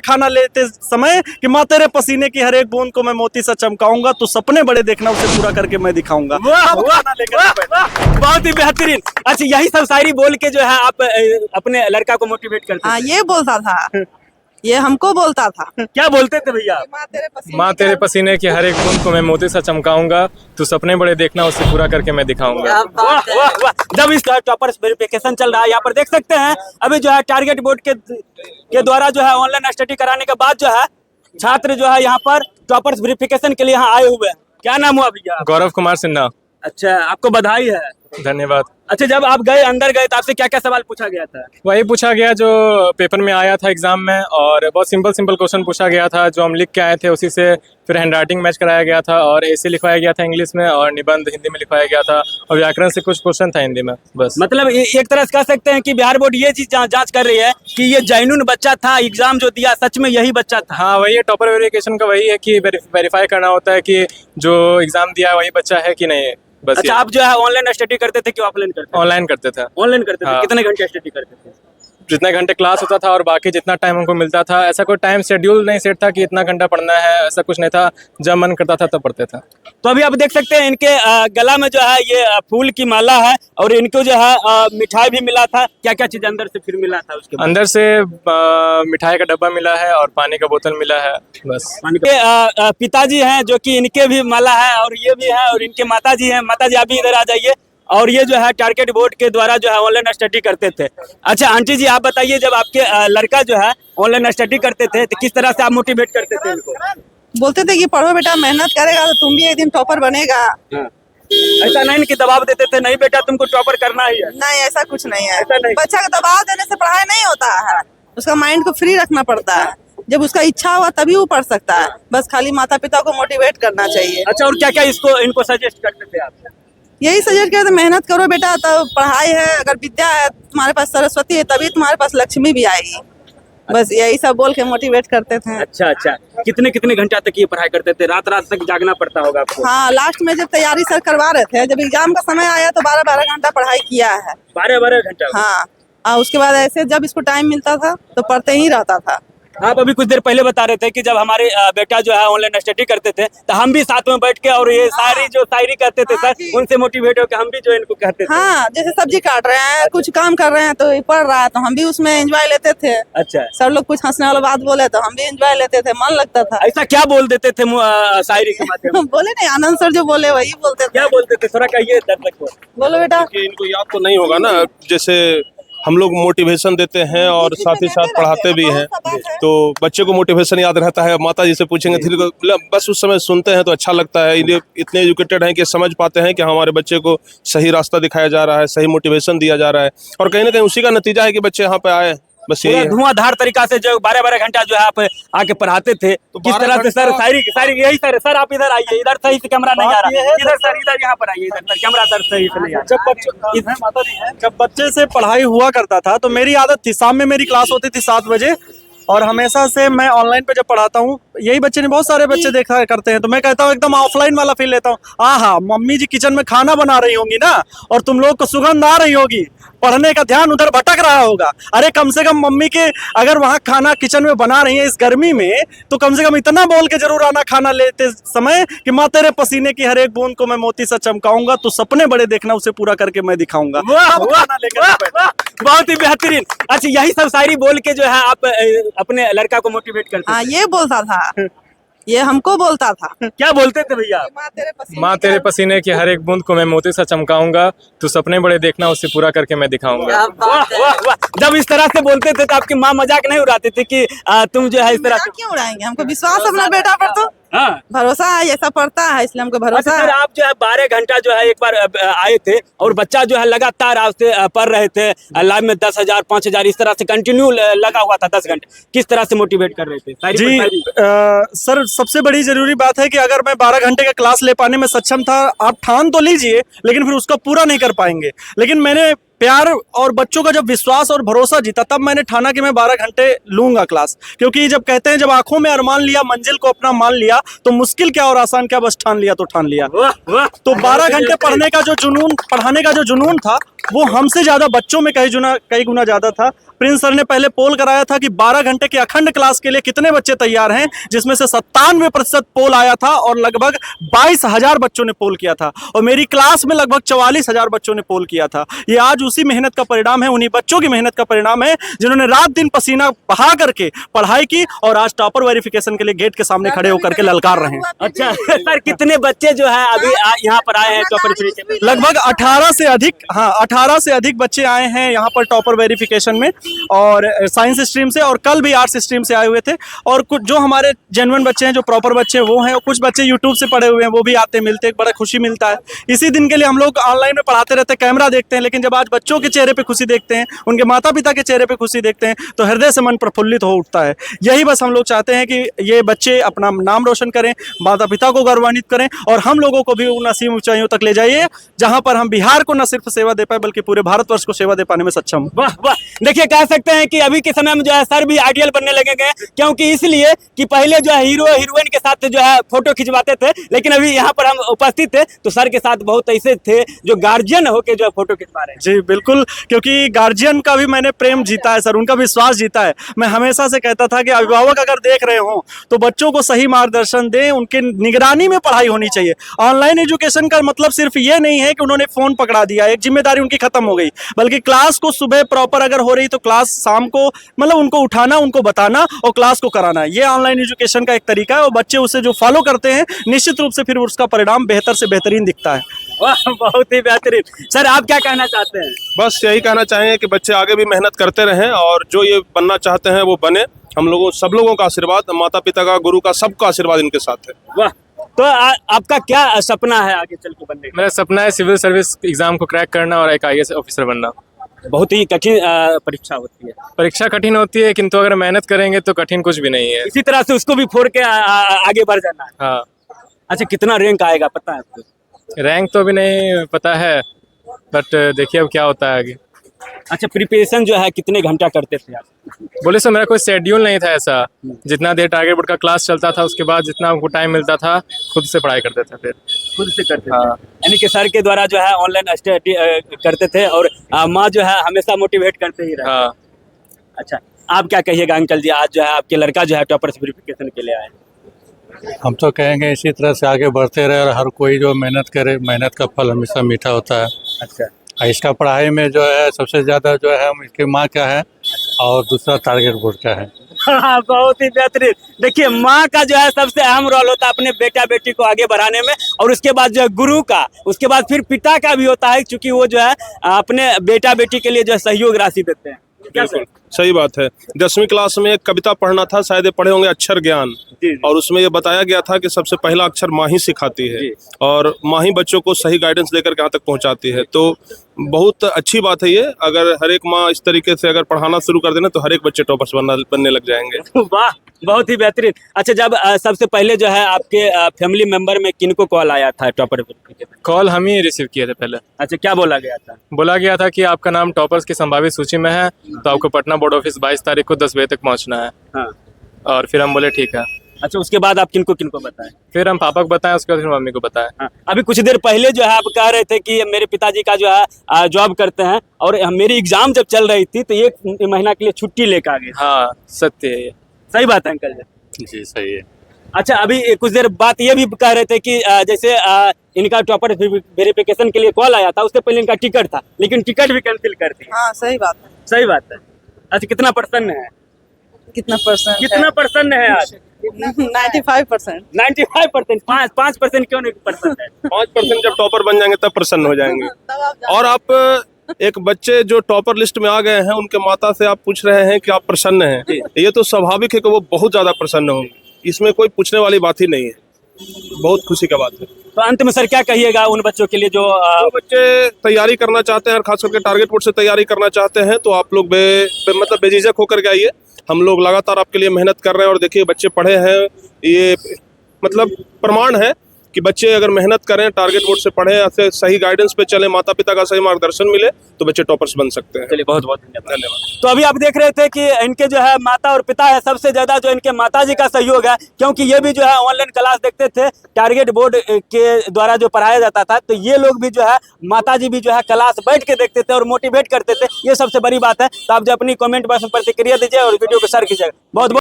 खाना लेते समय कि माँ तेरे पसीने की हर एक बूंद को मैं मोती सा चमकाऊंगा, तू सपने बड़े देखना उसे पूरा करके मैं दिखाऊंगा। खाना लेकर बहुत ही बेहतरीन। अच्छा, यही सब शायरी बोल के जो है आप अपने लड़का को मोटिवेट करते हाँ, थे? ये बोलता था, ये हमको बोलता था। क्या बोलते थे भैया? माँ तेरे पसीने की हर एक बूंद को मैं मोती सा चमकाऊंगा, तू सपने बड़े देखना उसे पूरा करके मैं दिखाऊंगा। वाह वाह वाह। जब इस टॉपर्स वेरिफिकेशन चल रहा है, यहाँ पर देख सकते हैं अभी जो है टारगेट बोर्ड के द्वारा जो है ऑनलाइन स्टडी कराने के बाद जो है छात्र जो है यहाँ पर टॉपर्स वेरिफिकेशन के लिए यहाँ आए हुए हैं। क्या नाम हुआ भैया? गौरव कुमार सिन्हा। अच्छा, आपको बधाई है। धन्यवाद। अच्छा, जब आप गए अंदर गए तो आपसे क्या क्या सवाल पूछा गया था? वही पूछा गया जो पेपर में आया था एग्जाम में, और बहुत सिंपल क्वेश्चन पूछा गया था जो हम लिख के आए थे उसी से। फिर हैंडराइटिंग मैच कराया गया था और ऐसे लिखवाया गया था इंग्लिश में, और निबंध हिंदी में लिखवाया गया था, और व्याकरण से कुछ क्वेश्चन था हिंदी में। बस मतलब एक तरह से कह सकते हैं कि बिहार बोर्ड ये चीज जांच कर रही है कि ये जेन्युइन बच्चा था, एग्जाम जो दिया सच में यही बच्चा था। हाँ, वही है, टॉपर वेरिफिकेशन का वही है कि वेरीफाई करना होता है कि जो एग्जाम दिया है वही बच्चा है कि नहीं। बस। अच्छा, आप जो है ऑनलाइन स्टडी करते थे कि ऑफलाइन करते थे? ऑनलाइन करते थे। ऑनलाइन करते थे। हाँ। कितने घंटे स्टडी करते थे? जितने घंटे क्लास होता था और बाकी जितना टाइम हमको मिलता था, ऐसा कोई टाइम शेड्यूल नहीं सेट था कि इतना घंटा पढ़ना है, ऐसा कुछ नहीं था। जब मन करता था तब पढ़ते थे। तो अभी आप देख सकते हैं इनके गला में जो है ये फूल की माला है, और इनको जो है मिठाई भी मिला था। क्या क्या चीज अंदर से फिर मिला था उसके बाद? अंदर से मिठाई का डब्बा मिला है और पानी का बोतल मिला है, बस। पिताजी हैं जो कि इनके भी माला है, और ये भी है, और इनके माताजी हैं। माताजी आप भी इधर आ जाइए। और ये जो है टारगेट बोर्ड के द्वारा जो है ऑनलाइन स्टडी करते थे। अच्छा आंटी जी, आप बताइए, जब आपके लड़का जो है ऑनलाइन स्टडी करते थे तो किस तरह से आप मोटिवेट करते थे इनको? बोलते थे कि पढ़ो बेटा, मेहनत करेगा तो तुम भी एक दिन टॉपर बनेगा। ऐसा नहीं कि दबाव देते थे, नहीं बेटा तुमको टॉपर करना ही है? नहीं, ऐसा कुछ नहीं है। ऐसा नहीं। बच्चा को दबाव देने से पढ़ाई नहीं होता है, उसका माइंड को फ्री रखना पड़ता है। जब उसका इच्छा हुआ तभी वो पढ़ सकता है। बस खाली माता पिता को मोटिवेट करना चाहिए। अच्छा, और क्या क्या इनको सजेस्ट करते थे आप? यही सजेस्ट करते, मेहनत करो बेटा, तब पढ़ाई है, अगर विद्या है तुम्हारे पास, सरस्वती है, तभी तुम्हारे पास लक्ष्मी भी आएगी। बस यही सब बोल के मोटिवेट करते थे। अच्छा अच्छा, कितने कितने घंटा तक ये पढ़ाई करते थे? रात रात तक जागना पड़ता होगा आपको? हाँ, लास्ट में जब तैयारी सर करवा रहे थे, जब एग्जाम का समय आया तो 12-12 घंटा पढ़ाई किया है। 12-12 घंटा? हाँ, और उसके बाद ऐसे जब इसको टाइम मिलता था तो पढ़ते ही रहता था। आप अभी कुछ देर पहले बता रहे थे कि जब हमारे बेटा जो है ऑनलाइन स्टडी करते थे तो हम भी साथ में बैठ के और ये शायरी कहते थे सर, उनसे मोटिवेट होकर हम भी जो इनको कहते थे। हाँ, जैसे सब्जी काट रहे हैं, कुछ काम कर रहे हैं तो ये पढ़ रहा है तो हम भी उसमें एंजॉय लेते थे। अच्छा, सब लोग कुछ हंसने वाला बात बोले तो हम भी एंजॉय लेते थे, मन लगता था। ऐसा क्या बोल देते थे शायरी के माध्यम? बोले नहीं, आनंद सर जो बोले वही बोलते थे। क्या बोलते थे, थोड़ा कहिए दर्शक को। बोलो बेटा। इनको याद तो नहीं होगा ना, जैसे हम लोग मोटिवेशन देते हैं और साथ ही साथ पढ़ाते भी हैं, तो बच्चे को मोटिवेशन याद रहता है। माता जी से पूछेंगे तो बस उस समय सुनते हैं तो अच्छा लगता है। ये इतने एजुकेटेड हैं कि समझ पाते हैं कि हमारे बच्चे को सही रास्ता दिखाया जा रहा है, सही मोटिवेशन दिया जा रहा है, और कहीं ना कहीं उसी का नतीजा है कि बच्चे यहाँ पे आए। बस यही है। धुआंधार तरीका से जो 12-12 घंटा जो है आप आके पढ़ाते थे, तो किस तरह से सर शायरी यही सर आप इधर आइए, इधर सही से कैमरा नहीं आ रहा है, इधर सर, इधर यहाँ पर आइए, इधर सर कैमरा सर सही से नहीं आ रहा। जब बच्चे से पढ़ाई हुआ करता था तो मेरी आदत थी, शाम में मेरी क्लास होती थी 7 बजे, और हमेशा से मैं ऑनलाइन पे जब पढ़ाता हूँ, यही बच्चे ने बहुत सारे बच्चे देखा करते हैं, तो मैं कहता हूँ एकदम ऑफलाइन वाला फील लेता हूँ। आहा, मम्मी जी किचन में खाना बना रही होंगी ना, और तुम लोग को सुगंध आ रही होगी, पढ़ने का ध्यान उधर भटक रहा होगा। अरे कम से कम मम्मी के अगर वहाँ खाना किचन में बना रही है इस गर्मी में, तो कम से कम इतना बोल के जरूर आना खाना लेते समय कि माँ तेरे पसीने की हर एक बूंद को मैं मोती सा चमकाऊंगा, तू सपने बड़े देखना उसे पूरा करके मैं दिखाऊंगा। खाना लेकर बहुत ही बेहतरीन। अच्छा, यही सब शायरी बोल के जो है आप अपने लड़का को मोटिवेट करते हाँ, थे? ये बोलता था, ये हमको बोलता था। क्या बोलते थे भैया? माँ तेरे पसीने की हर एक बूंद को मैं मोती सा चमकाऊंगा, तू सपने बड़े देखना उसे पूरा करके मैं दिखाऊंगा। वाह वाह वाह। जब इस तरह से बोलते थे तो आपकी माँ मजाक नहीं उड़ाती थी कि तुम जो है इस तरह से? क्यों उड़ाएंगे, हमको विश्वास अपना बेटा पर, तो हाँ, भरोसा है, ऐसा पढ़ता है इसलिए हमको अच्छा भरोसा सर, है। आप जो है 12 घंटा जो है एक बार आए थे, और बच्चा जो है लगातार आपसे पढ़ रहे थे, लाइव में 10,000 5,000 इस तरह से कंटिन्यू लगा हुआ था 10 घंटे। किस तरह से मोटिवेट कर रहे थे? जी सर, सबसे बड़ी जरूरी बात है कि अगर मैं 12 घंटे का क्लास ले पाने में सक्षम था, आप ठान तो लीजिए, लेकिन फिर उसका पूरा नहीं कर पाएंगे। लेकिन मैंने प्यार और बच्चों का जब विश्वास और भरोसा जीता, तब मैंने ठाना कि मैं 12 घंटे लूंगा क्लास। क्योंकि जब कहते हैं जब आंखों में अरमान लिया, मंजिल को अपना मान लिया, तो मुश्किल क्या और आसान क्या, बस ठान लिया तो ठान लिया। तो 12 घंटे पढ़ने का जो जुनून, पढ़ाने का जो जुनून था, वो हमसे ज्यादा बच्चों में कई गुना ज्यादा था। प्रिंस सर ने पहले पोल कराया था कि 12 घंटे के अखंड क्लास के लिए कितने बच्चे तैयार हैं, जिसमें से 97% पोल आया था और लगभग 22,000 बच्चों ने पोल किया था। और मेरी क्लास में लगभग 44,000 बच्चों ने पोल किया था। ये आज उसी मेहनत का परिणाम है, उन्हीं बच्चों की मेहनत का परिणाम है जिन्होंने रात दिन पसीना बहा करके पढ़ाई की और आज टॉपर वेरिफिकेशन के लिए गेट के सामने खड़े होकर के ललकार रहे हैं। अच्छा सर, कितने बच्चे जो है अभी यहाँ पर आए हैं टॉपर वेरिफिकेशन? लगभग 18 से अधिक, हाँ 18 से अधिक बच्चे आए हैं यहाँ पर टॉपर वेरिफिकेशन में, और साइंस स्ट्रीम से, और कल भी आर्ट्स स्ट्रीम से आए हुए थे। और कुछ जो हमारे जेन्युइन बच्चे हैं, जो प्रॉपर बच्चे वो हैं, और कुछ बच्चे यूट्यूब से पढ़े हुए हैं, वो भी आते मिलते, बड़ा खुशी मिलता है। इसी दिन के लिए हम लोग ऑनलाइन में पढ़ाते रहते हैं, कैमरा देखते हैं, लेकिन जब आज बच्चों के चेहरे पे खुशी देखते हैं, उनके माता पिता के चेहरे पे खुशी देखते हैं, तो हृदय से मन प्रफुल्लित हो उठता है। यही बस हम लोग चाहते हैं कि ये बच्चे अपना नाम रोशन करें, माता पिता को गौरवान्वित करें, और हम लोगों को भी उन असीम ऊंचाइयों तक ले जाइए जहां पर हम बिहार को न सिर्फ सेवा दे पाए बल्कि पूरे भारतवर्ष को सेवा दे पाने में सक्षम हो। वाह वाह, देखिए कह सकते हैं कि अभी के समय में जो है सर भी आइडियल बनने लगेंगे, क्योंकि इसलिए कि पहले जो है हीरो हीरोइन के साथ जो है फोटो खिंचवाते थे, लेकिन अभी यहाँ पर हम उपस्थित थे तो सर के साथ बहुत ऐसे थे जो गार्जियन होके जो है फोटो खिंचवा रहे हैं। जी बिल्कुल, क्योंकि गार्जियन का भी मैंने प्रेम जीता है सर, उनका विश्वास जीता है। मैं हमेशा से कहता था कि अभिभावक अगर देख रहे हो तो बच्चों को सही मार्गदर्शन दें, उनके निगरानी में पढ़ाई होनी चाहिए। ऑनलाइन एजुकेशन का मतलब सिर्फ ये नहीं है कि उन्होंने फोन पकड़ा दिया, एक जिम्मेदारी उनकी खत्म हो गई, बल्कि क्लास को सुबह प्रॉपर अगर हो रही तो क्लास शाम को मतलब उनको उठाना, उनको बताना और क्लास को कराना, ये ऑनलाइन एजुकेशन का एक तरीका है। और बच्चे उसे जो फॉलो करते हैं निश्चित रूप से फिर उसका परिणाम बेहतर से बेहतरीन दिखता है। वाह, बहुत ही बेहतरीन। सर आप क्या कहना चाहते हैं? बस यही कहना चाहेंगे कि बच्चे आगे भी मेहनत करते रहें और जो ये बनना चाहते हैं वो बने। हम लोगों सब लोगों का आशीर्वाद, माता पिता का, गुरु का, सबका आशीर्वाद इनके साथ है। वाह, तो आपका क्या सपना है आगे चल के बनने का? मेरा सपना है सिविल सर्विस एग्जाम को क्रैक करना और एक IAS ऑफिसर बनना। बहुत ही कठिन परीक्षा होती है। परीक्षा कठिन होती है, किंतु अगर मेहनत करेंगे तो कठिन कुछ भी नहीं है। इसी तरह से उसको भी फोड़ के आगे बढ़ जाना है। हाँ, अच्छा, कितना रैंक आएगा पता है आपको? रैंक तो अभी नहीं पता है, बट देखिए अब क्या होता है आगे। अच्छा, प्रिपरेशन जो है कितने घंटा करते थे आप? बोले सो मेरा कोई शेड्यूल नहीं था ऐसा, जितना देर टारगेट बोर्ड का क्लास चलता था उसके बाद जितना हमको टाइम मिलता था खुद से पढ़ाई करते थे। फिर खुद से करते हाँ। थे, यानी कि सर के द्वारा जो है ऑनलाइन स्टडी करते थे, और माँ जो है हमेशा मोटिवेट करते ही रहे। हाँ। अच्छा, आप क्या कहिएगा अंकल जी, आज जो है आपके लड़का जो है टॉपर वेरिफिकेशन के लिए आए? हम तो कहेंगे इसी तरह से आगे बढ़ते रहे और हर कोई जो मेहनत करे, मेहनत का फल हमेशा मीठा होता है। अच्छा, इसका पढ़ाई में जो है सबसे ज़्यादा जो है हम इसकी माँ का है और दूसरा टारगेट बोर्ड का है। हाँ, बहुत ही बेहतरीन। देखिए, माँ का जो है सबसे अहम रोल होता है अपने बेटा बेटी को आगे बढ़ाने में, और उसके बाद जो है गुरु का, उसके बाद फिर पिता का भी होता है, क्योंकि वो जो है अपने बेटा बेटी के लिए जो है सहयोग राशि देते हैं। क्या सर? सही बात है। 10वीं क्लास में एक कविता पढ़ना था, शायद ये पढ़े होंगे, अक्षर ज्ञान, और उसमें ये बताया गया था कि सबसे पहला अक्षर माँ ही सिखाती है और माँ ही बच्चों को सही गाइडेंस देकर के यहाँ तक पहुँचाती है। तो बहुत अच्छी बात है ये। अगर हर एक माँ इस तरीके से अगर पढ़ाना शुरू कर देना तो हर एक बच्चे टॉपर्स बनने लग जाएंगे। वाह, बहुत ही बेहतरीन। अच्छा, जब सबसे पहले जो है आपके फैमिली मेंबर में किनको कॉल आया था टॉपर वेरिफिकेशन? कॉल हम ही रिसीव किए थे पहले। अच्छा, क्या बोला गया था? बोला गया था कि आपका नाम टॉपर्स की संभावित सूची में है, तो आपको पटना बोर्ड ऑफिस 22 तारीख को 10 बजे तक पहुंचना है। हाँ। और फिर हम बोले ठीक है। अच्छा, उसके बाद आप किनको किनको बताएं? फिर हम पापा को बताएं, उसके बाद फिर मम्मी को बताएं। हाँ। अभी कुछ देर पहले जो है आप कह रहे थे कि मेरे पिताजी का जो है जॉब करते हैं, और मेरी एग्जाम जब चल रही थी तो 1 महीना के लिए छुट्टी लेकर आ गए। हाँ, सत्य है ये। सही बात है अंकल जी? जी सही है। अच्छा, अभी कुछ देर बात ये भी कह रहे थे कि जैसे इनका टॉपर वेरिफिकेशन के लिए कॉल आया था, उससे पहले इनका टिकट था, लेकिन टिकट भी कैंसिल कर दिया। हाँ सही बात है। सही बात है। अच्छा, कितना प्रसन्न है? कितना परसेंट? कितना प्रसन्न है आज? 95%। 95%। 5% क्यों नहीं प्रसन्न है? 5% जब टॉपर बन जाएंगे तब प्रसन्न हो जाएंगे। और आप एक बच्चे जो टॉपर लिस्ट में आ गए हैं उनके माता से आप पूछ रहे हैं कि आप प्रसन्न हैं, ये तो स्वाभाविक है कि वो बहुत ज्यादा प्रसन्न होंगे, इसमें कोई पूछने वाली बात ही नहीं है। बहुत खुशी का बात है। तो अंत में सर क्या कहिएगा उन बच्चों के लिए जो बच्चे तैयारी करना चाहते हैं और खास करके टारगेट बोर्ड से तैयारी करना चाहते हैं, तो आप लोग मतलब बेझिझक होकर के आइए। हम लोग लगातार आपके लिए मेहनत कर रहे हैं और देखिए बच्चे पढ़े हैं, ये मतलब प्रमाण है कि बच्चे अगर मेहनत करें, टारगेट बोर्ड से पढ़ें, ऐसे सही गाइडेंस पे चले, माता पिता का सही मार्गदर्शन मिले तो बच्चे टॉपर्स बन सकते हैं। चलिए बहुत बहुत धन्यवाद। धन्यवाद। तो अभी आप देख रहे थे कि इनके जो है माता और पिता है, सबसे ज्यादा जो इनके माताजी का सहयोग है, क्योंकि ये भी जो है ऑनलाइन क्लास देखते थे, टारगेट बोर्ड के द्वारा जो पढ़ाया जाता था, तो ये लोग भी जो है माताजी भी जो है क्लास बैठ के देखते थे और मोटिवेट करते थे। ये सबसे बड़ी बात है। तो आप जो अपनी कमेंट बॉक्स में प्रतिक्रिया दीजिए और वीडियो को शेयर कीजिएगा। बहुत बहुत